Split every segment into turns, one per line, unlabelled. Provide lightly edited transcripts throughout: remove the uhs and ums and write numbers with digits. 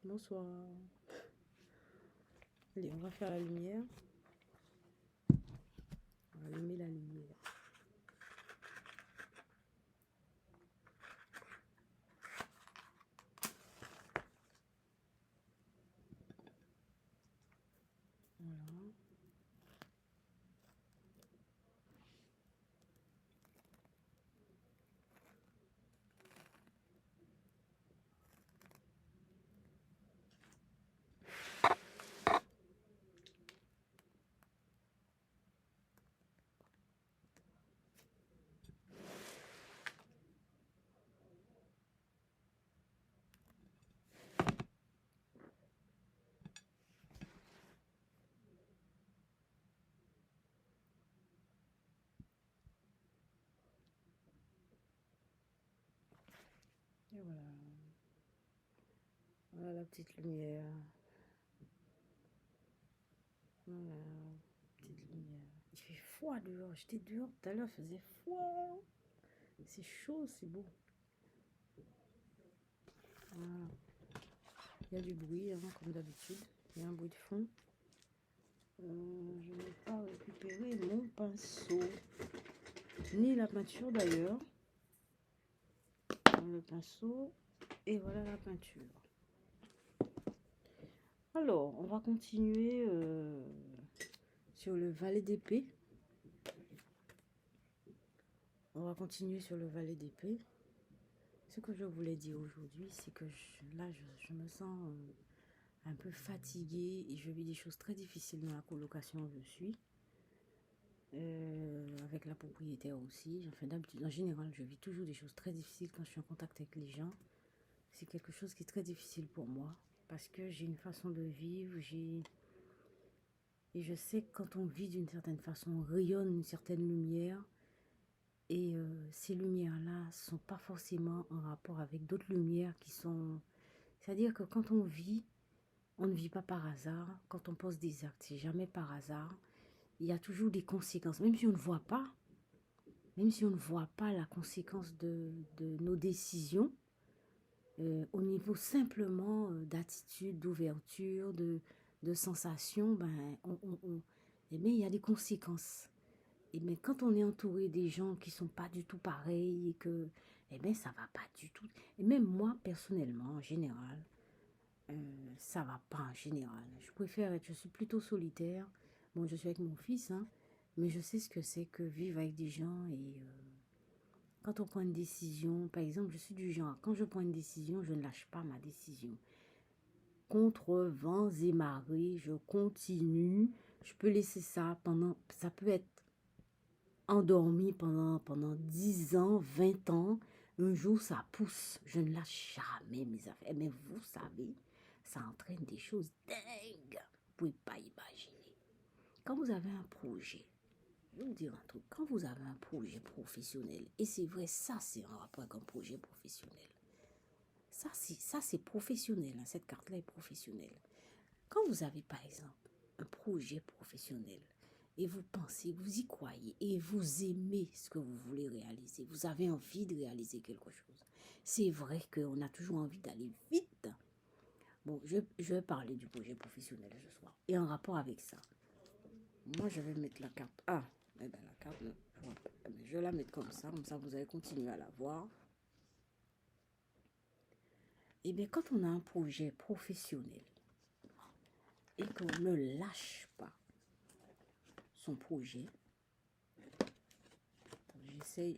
Bonsoir. Allez, on va faire la lumière. On va allumer la lumière. Voilà. Et voilà. Voilà la petite lumière. Voilà, petite lumière. Il fait froid dehors. J'étais dehors tout à l'heure, il faisait froid. C'est chaud, c'est beau. Voilà. Il y a du bruit, hein, comme d'habitude. Il y a un bruit de fond. Je n'ai pas récupéré mon pinceau. Ni la peinture d'ailleurs. Le pinceau. Et voilà la peinture. Alors, on va continuer sur le valet d'épée. On va continuer sur le valet d'épée. Ce que je voulais dire aujourd'hui, c'est que je me sens un peu fatiguée et je vis des choses très difficiles dans la colocation où je suis. Avec la propriétaire aussi. Enfin, d'habitude, en général, je vis toujours des choses très difficiles quand je suis en contact avec les gens. C'est quelque chose qui est très difficile pour moi parce que j'ai une façon de vivre, et je sais que quand on vit d'une certaine façon, on rayonne une certaine lumière. Et ces lumières-là ne sont pas forcément en rapport avec d'autres lumières qui sont... C'est-à-dire que quand on vit, on ne vit pas par hasard. Quand on pose des actes, c'est jamais par hasard. Il y a toujours des conséquences, même si on ne voit pas. Même si on ne voit pas la conséquence de nos décisions, au niveau simplement d'attitude, d'ouverture, de sensation, il y a des conséquences. Et bien, quand on est entouré des gens qui sont pas du tout pareils et que, ça va pas du tout. Et même moi, personnellement, en général, ça va pas en général. Je suis plutôt solitaire. Bon, je suis avec mon fils, hein, mais je sais ce que c'est que vivre avec des gens et quand on prend une décision, par exemple, je suis du genre, quand je prends une décision, je ne lâche pas ma décision. Contre vents et marées, je continue. Je peux laisser ça ça peut être endormi pendant 10 ans, 20 ans. Un jour, ça pousse. Je ne lâche jamais mes affaires. Mais vous savez, ça entraîne des choses dingues. Vous ne pouvez pas imaginer. Quand vous avez un projet, je vais vous dire un truc. Quand vous avez un projet professionnel, et c'est vrai, ça, c'est un rapport avec un projet professionnel. Ça, c'est professionnel. Hein, cette carte-là est professionnelle. Quand vous avez, par exemple, un projet professionnel, et vous pensez, vous y croyez, et vous aimez ce que vous voulez réaliser, vous avez envie de réaliser quelque chose. C'est vrai qu'on a toujours envie d'aller vite. Bon, je vais parler du projet professionnel ce soir. Et en rapport avec ça, moi, je vais mettre la carte. Ah, la carte, je vais la mettre comme ça vous allez continuer à la voir. Et bien, quand on a un projet professionnel et qu'on ne lâche pas son projet,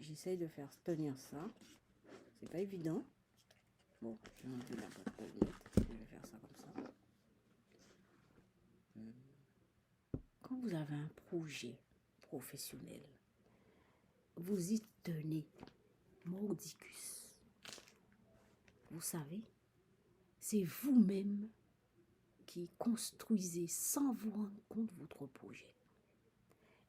j'essaye de faire tenir ça. C'est pas évident. Bon, je vais enlever la boîte de lunettes. Je vais faire ça comme ça. Quand vous avez un projet professionnel, vous y tenez mordicus. Vous savez, c'est vous-même qui construisez sans vous rendre compte votre projet.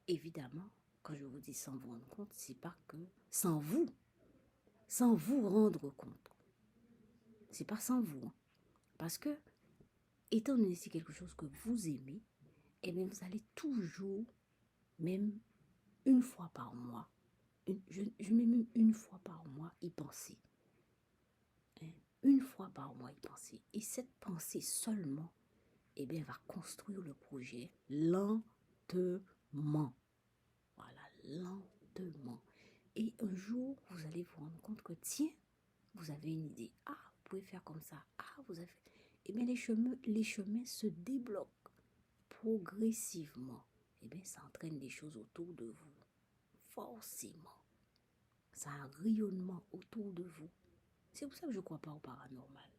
Évidemment, quand je vous dis sans vous rendre compte, c'est pas que sans vous rendre compte. C'est pas sans vous. Hein. Parce que, étant donné que c'est quelque chose que vous aimez, et bien vous allez toujours, même une fois par mois, je mets même une fois par mois, y penser. Hein? une fois par mois y penser. Et cette pensée seulement, eh bien, va construire le projet lentement. Voilà, lentement. Et un jour, vous allez vous rendre compte que, tiens, vous avez une idée. Ah, vous pouvez faire comme ça. Ah, vous avez... Eh bien, les chemins se débloquent progressivement. Eh bien, ça entraîne des choses autour de vous. Forcément. Ça a un rayonnement autour de vous. C'est pour ça que je ne crois pas au paranormal.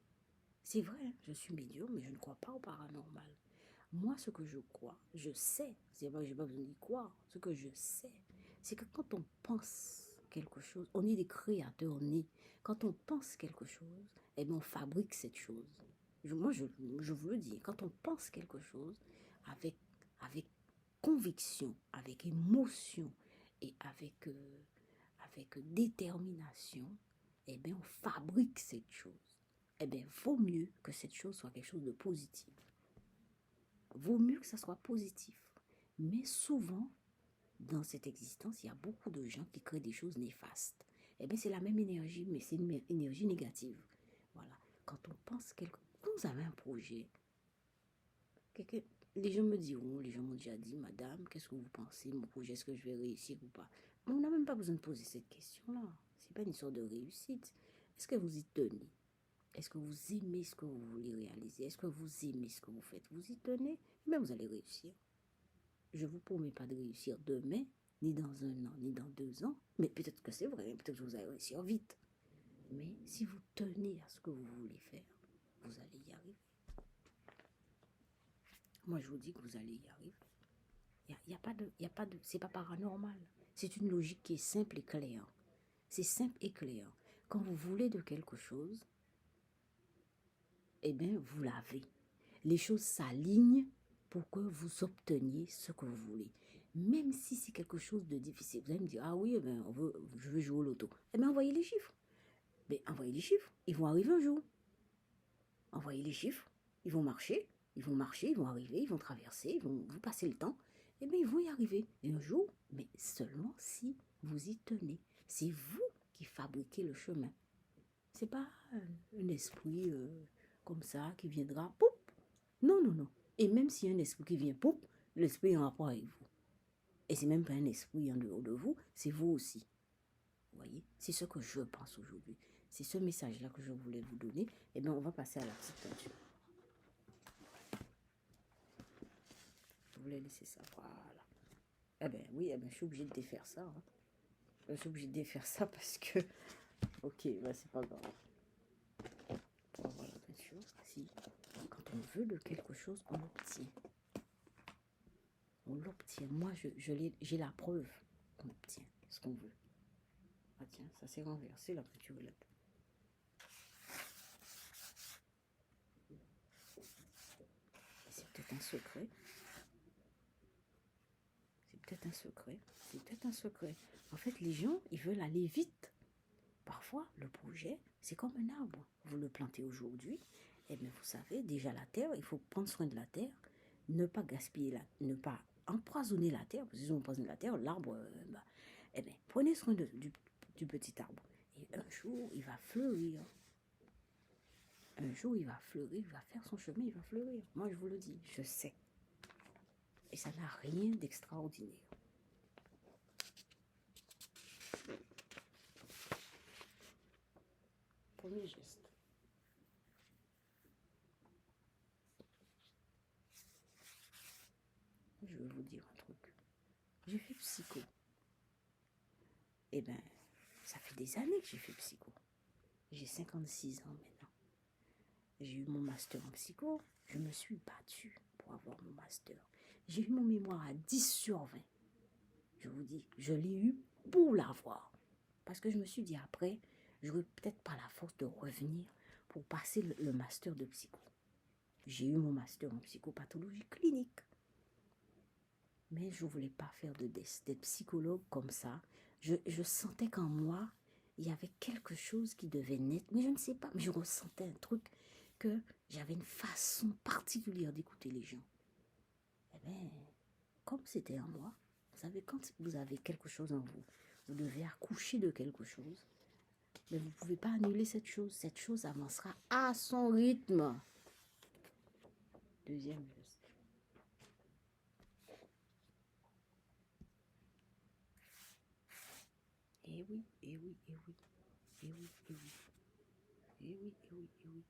C'est vrai, hein, je suis médium, mais je ne crois pas au paranormal. Moi, ce que je crois, je sais, c'est vrai que je n'ai pas besoin d'y croire, ce que je sais, c'est que quand on pense quelque chose, on est des créateurs nés. Quand on pense quelque chose, eh bien, on fabrique cette chose. Moi, je vous le dis, quand on pense quelque chose avec conviction, avec émotion et avec détermination, eh bien, on fabrique cette chose. Eh bien, vaut mieux que cette chose soit quelque chose de positif. Vaut mieux que ça soit positif. Mais souvent, dans cette existence, il y a beaucoup de gens qui créent des choses néfastes. Eh bien, c'est la même énergie, mais c'est une énergie négative. Voilà. Quand on pense quand vous avez un projet, les gens me diront, les gens m'ont déjà dit, madame, qu'est-ce que vous pensez, mon projet, est-ce que je vais réussir ou pas? On n'a même pas besoin de poser cette question-là. C'est pas une sorte de réussite. Est-ce que vous y tenez? Est-ce que vous aimez ce que vous voulez réaliser? Est-ce que vous aimez ce que vous faites? Vous y tenez? Mais vous allez réussir. Je ne vous promets pas de réussir demain, ni dans 1 an, ni dans 2 ans. Mais peut-être que c'est vrai, peut-être que vous allez réussir vite. Mais si vous tenez à ce que vous voulez faire, vous allez y arriver. Moi, je vous dis que vous allez y arriver. C'est pas paranormal. C'est une logique qui est simple et claire. C'est simple et clair. Quand vous voulez de quelque chose, eh bien, vous l'avez. Les choses s'alignent pour que vous obteniez ce que vous voulez. Même si c'est quelque chose de difficile. Vous allez me dire, ah oui, eh ben, je veux jouer au loto. Eh bien, envoyez les chiffres. Mais envoyez les chiffres. Ils vont arriver un jour. Envoyez les chiffres. Ils vont marcher. Ils vont marcher, ils vont arriver, ils vont traverser, ils vont vous passer le temps. Eh bien, ils vont y arriver. Et un jour, mais seulement si vous y tenez. C'est vous qui fabriquez le chemin. C'est pas un esprit comme ça qui viendra, poup. Non, non, non. Et même s'il y a un esprit qui vient, poup, l'esprit est en rapport avec vous. Et c'est même pas un esprit en dehors de vous, c'est vous aussi. Vous voyez, c'est ce que je pense aujourd'hui. C'est ce message-là que je voulais vous donner. Et bien, on va passer à la petite peinture. Je voulais laisser ça, voilà. Eh bien, oui, eh ben, je suis obligée de défaire ça. Hein. Je suis obligée de défaire ça parce que... Ok, bah, c'est pas grave. On va voir la peinture. Si, quand on veut de quelque chose, on l'obtient. On l'obtient. Moi, j'ai la preuve qu'on obtient ce qu'on veut. Ah tiens, ça s'est renversé la peinture là. C'est peut-être un secret. C'est peut-être un secret. C'est peut-être un secret. En fait, les gens, ils veulent aller vite. Parfois, le projet, c'est comme un arbre. Vous le plantez aujourd'hui, et bien vous savez, déjà la terre, il faut prendre soin de la terre, ne pas gaspiller, ne pas empoisonner la terre, parce que si on empoisonne la terre, l'arbre, eh bien, prenez soin du petit arbre. Et un jour, il va fleurir. Un jour, il va fleurir, il va faire son chemin, il va fleurir. Moi, je vous le dis, je sais. Et ça n'a rien d'extraordinaire. Premier geste. Je vais vous dire un truc. J'ai fait psycho. Eh bien, ça fait des années que j'ai fait psycho. J'ai 56 ans maintenant. J'ai eu mon master en psycho. Je me suis battue pour avoir mon master. J'ai eu mon mémoire à 10/20. Je vous dis, je l'ai eu pour l'avoir. Parce que je me suis dit après, j'aurais peut-être pas la force de revenir pour passer le master de psycho. J'ai eu mon master en psychopathologie clinique. Mais je ne voulais pas faire d'être psychologue comme ça. Je sentais qu'en moi, il y avait quelque chose qui devait naître. Mais je ne sais pas, mais je ressentais un truc que j'avais une façon particulière d'écouter les gens. Eh bien, comme c'était en moi, vous savez, quand vous avez quelque chose en vous, vous devez accoucher de quelque chose. Mais vous ne pouvez pas annuler cette chose. Cette chose avancera à son rythme. Deuxième geste. Eh oui, eh oui, eh oui. Eh oui, eh oui. Eh oui, eh oui, eh oui.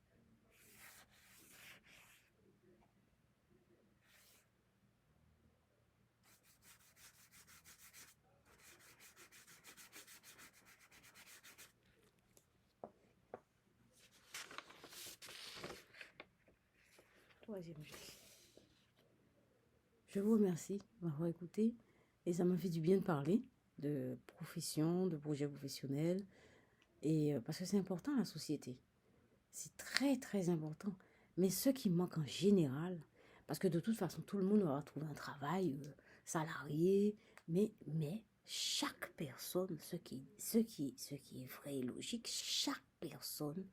Troisième geste. Je vous remercie de m'avoir écouté et ça m'a fait du bien de parler de profession, de projet professionnel et parce que c'est important la société. C'est très très important. Mais ce qui manque en général, parce que de toute façon tout le monde va trouver un travail salarié, mais chaque personne, ce qui est vrai et logique, chaque personne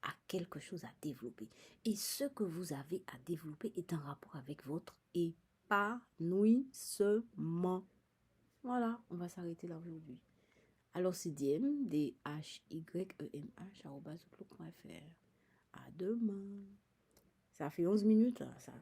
a quelque chose à développer. Et ce que vous avez à développer est en rapport avec votre épanouissement. Voilà, on va s'arrêter là aujourd'hui. Alors c'est dm, dhyemh@outlook.fr. À demain. Ça fait 11 minutes, là, ça.